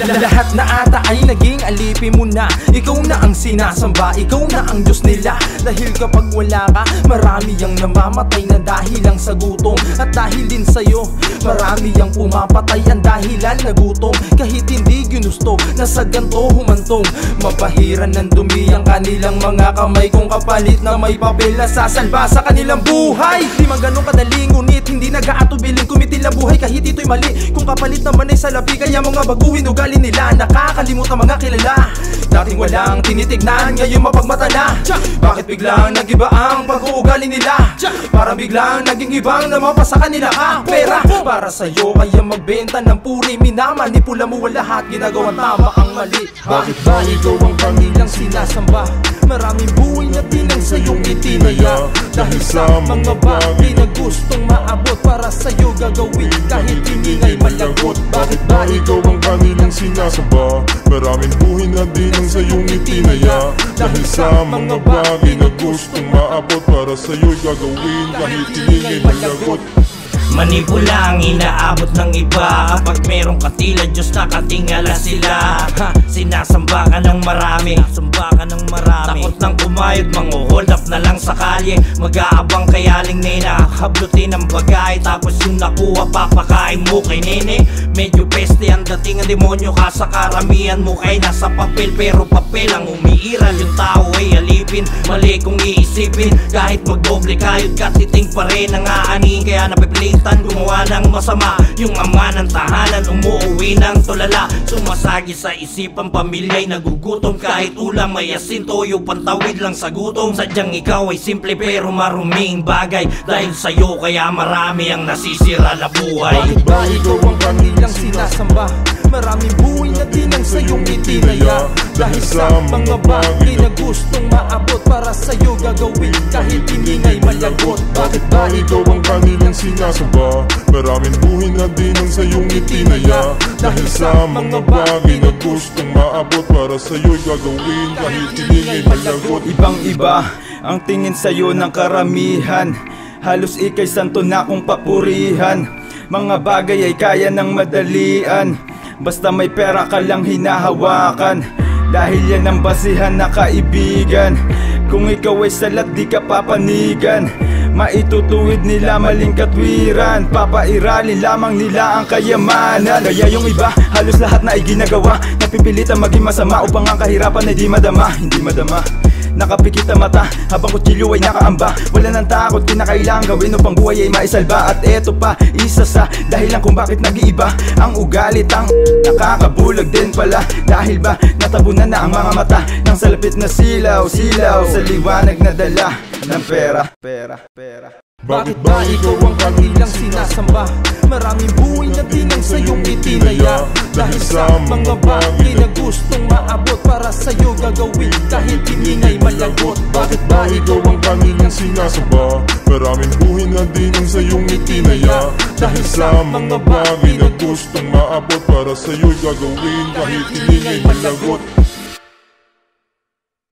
Lahat na ata ay naging alipin mo na. Ikaw na ang sinasamba, ikaw na ang Diyos nila. Dahil kapag wala ka, marami ang namamatay na dahil lang sa gutom. At dahil din sa'yo, marami ang pumapatay ang dahilan na gutom. Kahit hindi ginusto, na sa ganto humantong. Mapahiran ng dumi ang kanilang mga kamay, kung kapalit na may papel na sasalba sa kanilang buhay. Di man ganun kadali, ngunit hindi nag-aatubiling kumitil ang buhay kahit ito'y mali. Kung kapalit naman ay salapi, kaya mga baguhin ugali nila. Nakakalimutan mga kilala, dating walang tinitignan, ngayon mapagmata na. Bakit biglang nag-iba ang pag-uugali nila? Parang biglang naging ibang namapa sa kanila pera para sa'yo, kaya magbenta ng puri. Minamanipula mo lahat, ginagawa tama ang mali. Bakit ba ikaw ang kanilang sinasamba? Maraming buhay na di lang sa'yong itinaya. Dahil sa mga bagay na gustong maabot, para sa'yo gagawin kahit hindi nga'y malagot. Bakit ba ikaw ang kanilang sinasamba? Maraming buhay na di lang sa'yong itinaya. Dahil sa mga bagay na gustong maabot, para sa'yo'y gagawin kahit hindi nga'y malagot. Manipula ang inaabot ng iba. Kapag merong katila, Diyos nakatingala sila. Sinasamba ka ng marami, takot ng kumayod, mang-hold up na lang sa kalye. Mag-aabang kayaling nena, hablutin ang bagay, tapos yung nakuha papakain mo kay nene. Medyo peste ang dating ang demonyo ka sa karamihan mo, kay nasa papel, pero papel ang umiiral. Yung tao ay alipin, mali kung iisipin. Kahit magdoble kayod ka, titing pa rin ang aani. Kaya napipilitan gumawa ng masama. Yung ama ng tahanan umuuwi ng tulala. Sumasagi sa isipang pamilya'y nagugutom. Kahit ulam may asin, toyo, pantawid lang sa gutom. Sadyang ikaw ay simple pero maruming bagay. Dahil sa'yo kaya marami ang nasisira na buhay. Bakit ba ikaw ang kanilang sinasamba? Maraming buhay na di lang sa'yong itinaya. Dahil sa mga bagay na gustong maabot, para sa'yo gagawin kahit hindi nga'y malagot. Bakit ba ikaw ang kanilang sinasamba? Maraming buhay na di lang sa'yong itinaya. Dahil sa mga bagay na gustong maabot, para sa'yo'y gagawin kahit hindi nga'y malagot. Ibang iba ang tingin sa'yo ng karamihan, halos ikay santo na kong papurihan. Mga bagay ay kaya ng madalian, basta may pera ka lang hinahawakan. Dahil yan ang basihan na kaibigan. Kung ikaw ay salat di ka papanigan, maitutuwid nila maling katwiran. Papairalin lamang nila ang kayamanan. Kaya yung iba, halos lahat na ay ginagawa, napipilitan maging masama upang ang kahirapan ay di madama. Hindi madama, nakapikit ang mata habang kutsilyo ay nakaamba. Wala nang takot, kinakailangan gawin upang buhay ay maisalba. At eto pa, isa sa dahilan kung bakit nag-iiba ang ugalit. Ang nakakabulag din pala, dahil ba natabunan na ang mga mata ng salapit na silaw, silaw sa liwanag na dala ng pera. Bakit ba ikaw ang kanilang sinasamba? Maraming buhay na di lang sa'yong itinaya. Dahil sa mga bagay na gustong maabot, para sa'yo gagawin kahit hindi nga'y malagot. Bakit ba ikaw ang kanilang sinasamba? Maraming buhay na di lang sa'yong itinaya. Dahil sa mga bagay na gustong maabot, para sa'yo'y gagawin kahit hindi nga'y malagot.